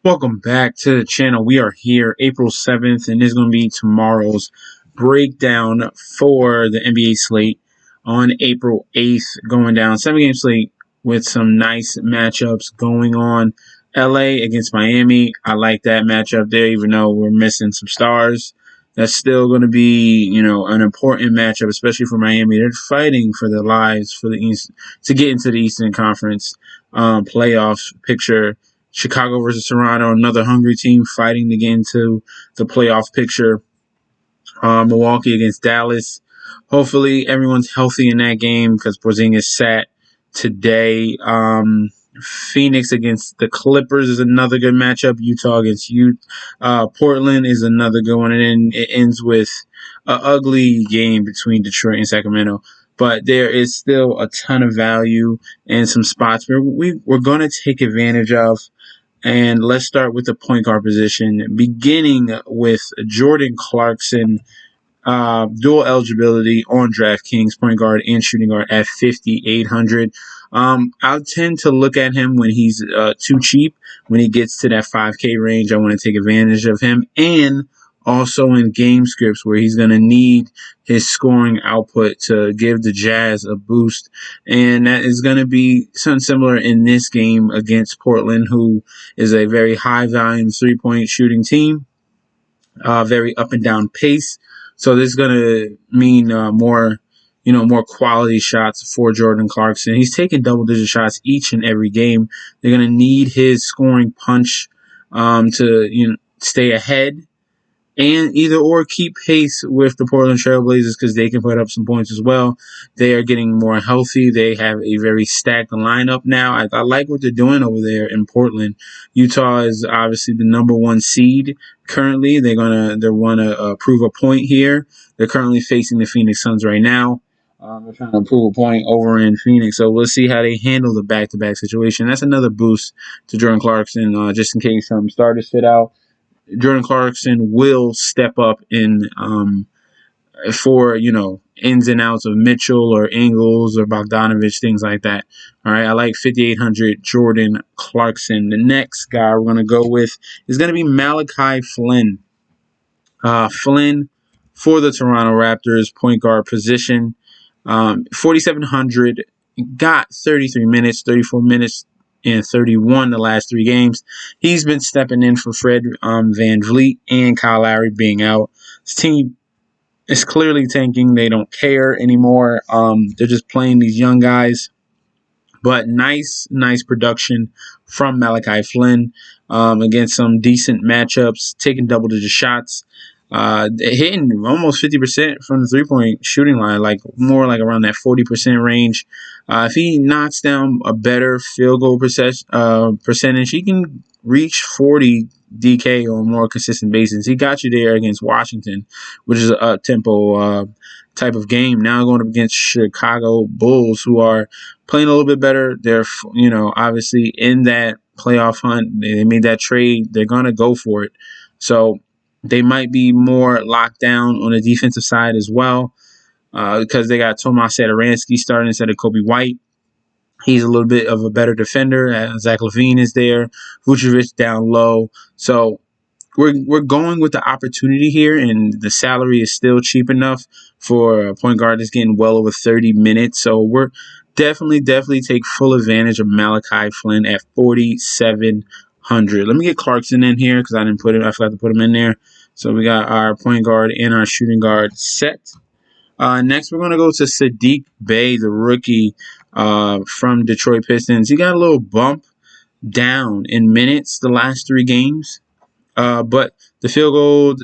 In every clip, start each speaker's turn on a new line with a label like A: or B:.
A: Welcome back to the channel. We are here April 7th, and this is going to be tomorrow's breakdown for the NBA slate on April 8th. Going down 7-game slate with some nice matchups going on. LA against Miami. I like that matchup there, even though we're missing some stars. That's still going to be, an important matchup, especially for Miami. They're fighting for their lives for the East to get into the Eastern Conference playoffs picture. Chicago versus Toronto, another hungry team fighting to get into the playoff picture. Milwaukee against Dallas. Hopefully everyone's healthy in that game because Porzingis sat today. Phoenix against the Clippers is another good matchup. Utah against Portland is another good one. And then it ends with an ugly game between Detroit and Sacramento. But there is still a ton of value and some spots where we're going to take advantage of. And let's start with the point guard position, beginning with Jordan Clarkson, dual eligibility on DraftKings, point guard and shooting guard at 5,800. I tend to look at him when he's too cheap. When he gets to that 5K range, I want to take advantage of him. And also in game scripts where he's going to need his scoring output to give the Jazz a boost. And that is going to be something similar in this game against Portland, who is a very high volume 3-point shooting team, very up and down pace. So this is going to mean more quality shots for Jordan Clarkson. He's taking double-digit shots each and every game. They're going to need his scoring punch to stay ahead and either or keep pace with the Portland Trailblazers because they can put up some points as well. They are getting more healthy. They have a very stacked lineup now. I like what they're doing over there in Portland. Utah is obviously the number one seed currently. They want to prove a point here. They're currently facing the Phoenix Suns right now. They're trying to prove a point over in Phoenix. So we'll see how they handle the back-to-back situation. That's another boost to Jordan Clarkson just in case some starters fit out. Jordan Clarkson will step up in for ins and outs of Mitchell or Ingles or Bogdanovic, things like that. All right, I like 5,800 Jordan Clarkson. The next guy we're gonna go with is gonna be Malachi Flynn. Flynn for the Toronto Raptors, point guard position. 4,700, got 33 minutes, 34 minutes and 31 the last 3 games. He's been stepping in for Fred VanVleet and Kyle Lowry being out. His team is clearly tanking. They don't care anymore. They're just playing these young guys. But nice production from Malachi Flynn against some decent matchups, taking double-digit shots. Hitting almost 50% from the 3-point shooting line, like more like around that 40% range. If he knocks down a better field goal percentage, he can reach 40 DK on a more consistent basis. He got you there against Washington, which is a up-tempo type of game. Now going up against Chicago Bulls, who are playing a little bit better. They're, obviously in that playoff hunt. They made that trade. They're going to go for it. So they might be more locked down on the defensive side as well because they got Tomas Satoransky starting instead of Kobe White. He's a little bit of a better defender. Zach LaVine is there. Vucevic down low. So we're going with the opportunity here, and the salary is still cheap enough for a point guard that's getting well over 30 minutes. So we're definitely take full advantage of Malachi Flynn at 4,700. Let me get Clarkson in here because I forgot to put him in there. So we got our point guard and our shooting guard set. Next, we're going to go to Saddiq Bey, the rookie from Detroit Pistons. He got a little bump down in minutes the last 3 games, but the field goal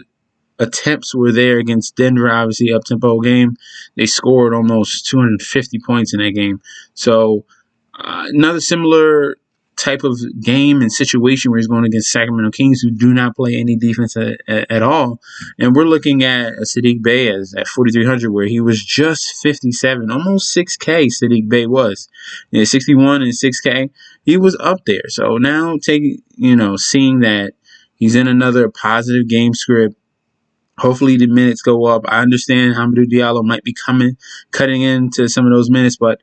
A: attempts were there against Denver, obviously up-tempo game. They scored almost 250 points in that game. So another similar type of game and situation where he's going against Sacramento Kings, who do not play any defense at all. And we're looking at Saddiq Bey at 4,300, where he was just 57, almost 6K. Saddiq Bey was 61 and 6K. He was up there. So now seeing that he's in another positive game script. Hopefully the minutes go up. I understand Hamidou Diallo might be cutting into some of those minutes, but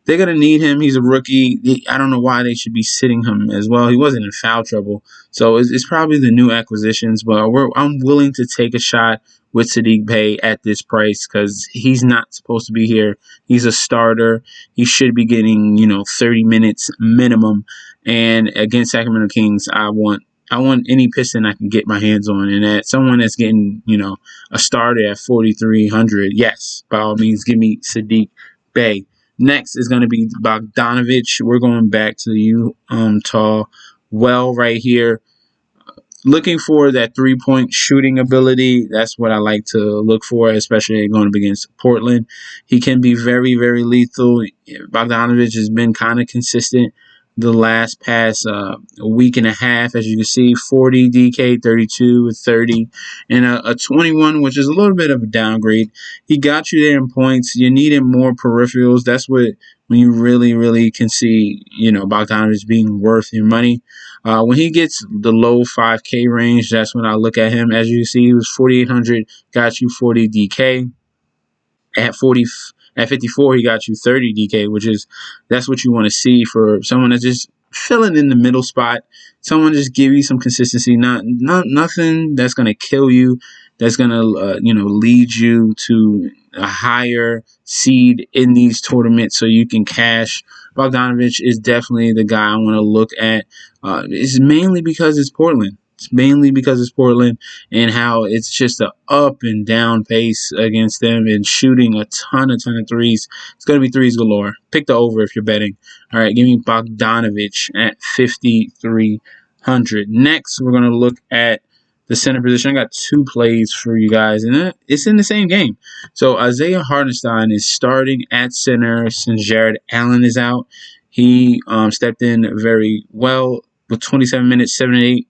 A: they're going to need him. He's a rookie. I don't know why they should be sitting him as well. He wasn't in foul trouble. So it's probably the new acquisitions, but I'm willing to take a shot with Saddiq Bey at this price because he's not supposed to be here. He's a starter. He should be getting, 30 minutes minimum. And against Sacramento Kings, I want any piston I can get my hands on, and that someone that's getting, a starter at 4,300. Yes, by all means, give me Saddiq Bey. Next is going to be Bogdanovic. We're going back to the Utah well right here. Looking for that 3-point shooting ability. That's what I like to look for, especially going up against Portland. He can be very, very lethal. Bogdanovic has been kind of consistent the last past week and a half. As you can see, 40 DK, 32, 30, and a 21, which is a little bit of a downgrade. He got you there in points. You needed more peripherals. That's when you really, really can see, Bogdanovic being worth your money. When he gets the low 5K range, that's when I look at him. As you can see, he was 4,800, got you 40 DK. At 54, he got you 30 DK, that's what you want to see for someone that's just filling in the middle spot. Someone just give you some consistency, not nothing that's going to kill you, that's going to lead you to a higher seed in these tournaments so you can cash. Bogdanovic is definitely the guy I want to look at. It's mainly because it's Portland. And how it's just an up and down pace against them and shooting a ton of threes. It's going to be threes galore. Pick the over if you're betting. All right, give me Bogdanovic at 5,300. Next, we're going to look at the center position. I got two plays for you guys, and it's in the same game. So Isaiah Hartenstein is starting at center since Jared Allen is out. He stepped in very well with 27 minutes, 7 and 8.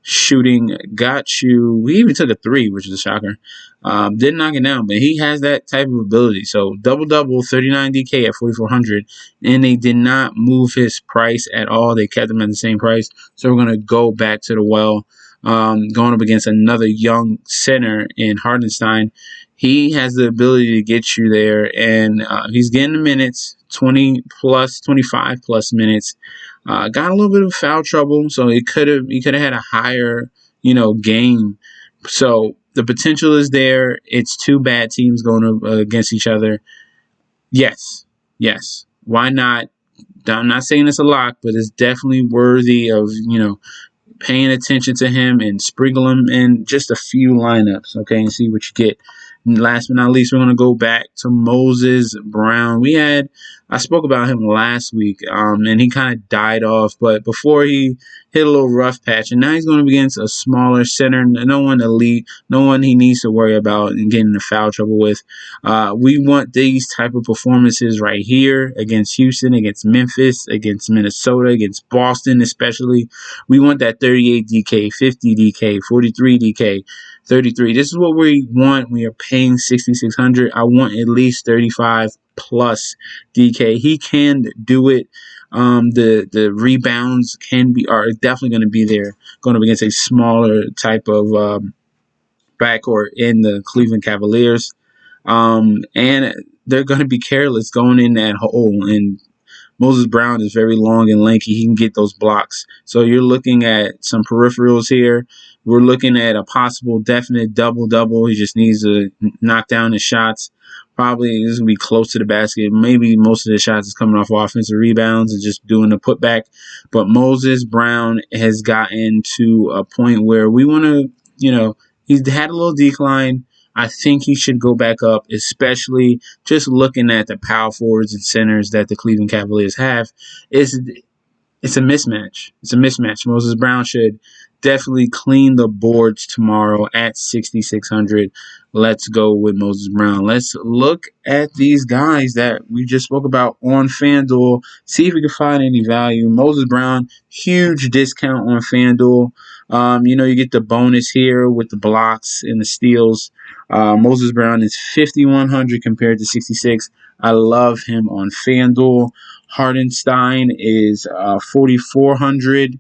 A: Shooting, got you. He even took a 3, which is a shocker. Didn't knock it down, but he has that type of ability. So double, 39 DK at 4,400, and they did not move his price at all. They kept him at the same price. So we're gonna go back to the well, going up against another young center in Hartenstein. He has the ability to get you there, and he's getting the minutes, 20 plus, 25 plus minutes. Got a little bit of foul trouble, so he could have had a higher, game. So the potential is there. It's two bad teams going up against each other. Yes. Why not? I'm not saying it's a lock, but it's definitely worthy of, paying attention to him and sprinkle him in just a few lineups, okay, and see what you get. And last but not least, we're going to go back to Moses Brown. I spoke about him last week, and he kind of died off, but before he hit a little rough patch, and now he's going to be against a smaller center, no one elite, no one he needs to worry about and get into foul trouble with. We want these type of performances right here against Houston, against Memphis, against Minnesota, against Boston especially. We want that 38 DK, 50 DK, 43 DK, 33. This is what we want. We are paying 6,600. I want at least 35 plus DK. He can do it. The rebounds are definitely going to be there, going up against a smaller type of backcourt in the Cleveland Cavaliers. And they're going to be careless going in that hole, and Moses Brown is very long and lanky. He can get those blocks. So you're looking at some peripherals here. We're looking at a possible definite double-double. He just needs to knock down his shots. Probably this is going to be close to the basket. Maybe most of the shots is coming off offensive rebounds and just doing the putback. But Moses Brown has gotten to a point where we want to, he's had a little decline. I think he should go back up, especially just looking at the power forwards and centers that the Cleveland Cavaliers have. It's a mismatch. Moses Brown should definitely clean the boards tomorrow at 6,600. Let's go with Moses Brown. Let's look at these guys that we just spoke about on FanDuel. See if we can find any value. Moses Brown, huge discount on FanDuel. You get the bonus here with the blocks and the steals. Moses Brown is 5,100 compared to 66. I love him on FanDuel. Hartenstein is 4,400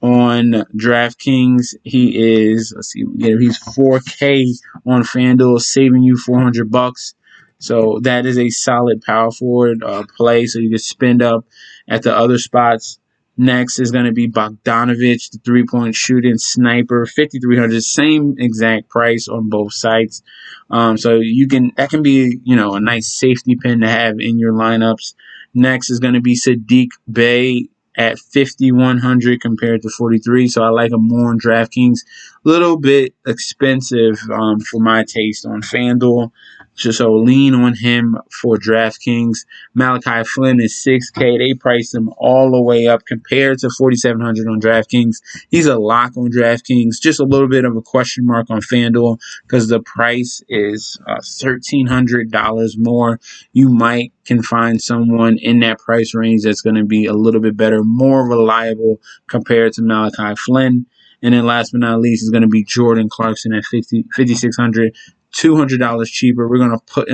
A: on DraftKings. He's 4K on FanDuel, saving you $400. So that is a solid power forward play. So you can spend up at the other spots. Next is going to be Bogdanovic, the 3-point shooting sniper, 5,300, same exact price on both sites. So that can be a nice safety pin to have in your lineups. Next is going to be Sadiq Bey at 5,100 compared to 43. So I like him more on DraftKings. Little bit expensive for my taste on FanDuel. So lean on him for DraftKings. Malachi Flynn is 6K. They priced him all the way up compared to 4,700 on DraftKings. He's a lock on DraftKings. Just a little bit of a question mark on FanDuel because the price is $1,300 more. You might can find someone in that price range that's going to be a little bit better, more reliable compared to Malachi Flynn. And then last but not least is going to be Jordan Clarkson at 5,600. $200 cheaper. We're gonna put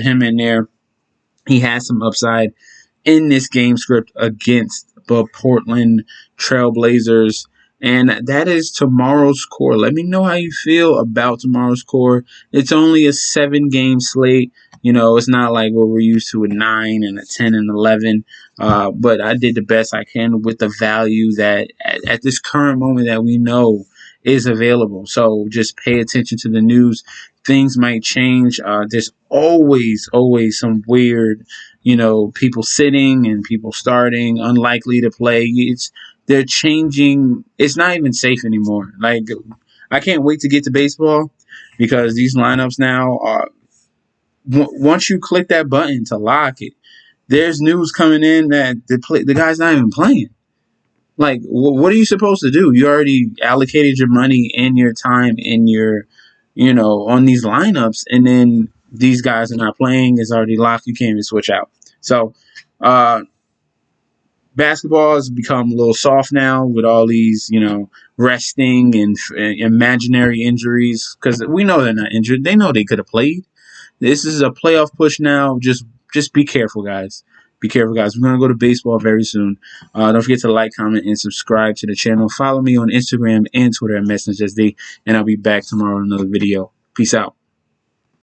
A: him in there. He has some upside in this game script against the Portland Trailblazers. And that is tomorrow's core. Let me know how you feel about tomorrow's core. It's only a 7-game slate. It's not like what we're used to, a 9 and a 10 and 11. But I did the best I can with the value that at this current moment that we know is available. So just pay attention to the news. Things might change. There's always some weird, people sitting and people starting, unlikely to play. They're changing. It's not even safe anymore. Like, I can't wait to get to baseball because these lineups now are. Once you click that button to lock it, there's news coming in that the guy's not even playing. Like, what are you supposed to do? You already allocated your money and your time and your, on these lineups, and then these guys are not playing. It's already locked. You can't even switch out. So, basketball has become a little soft now with all these, resting and imaginary injuries because we know they're not injured. They know they could have played. This is a playoff push now. Just be careful, guys. Be careful, guys. We're going to go to baseball very soon. Don't forget to like, comment, and subscribe to the channel. Follow me on Instagram and Twitter at MessageSD, and I'll be back tomorrow with another video. Peace out.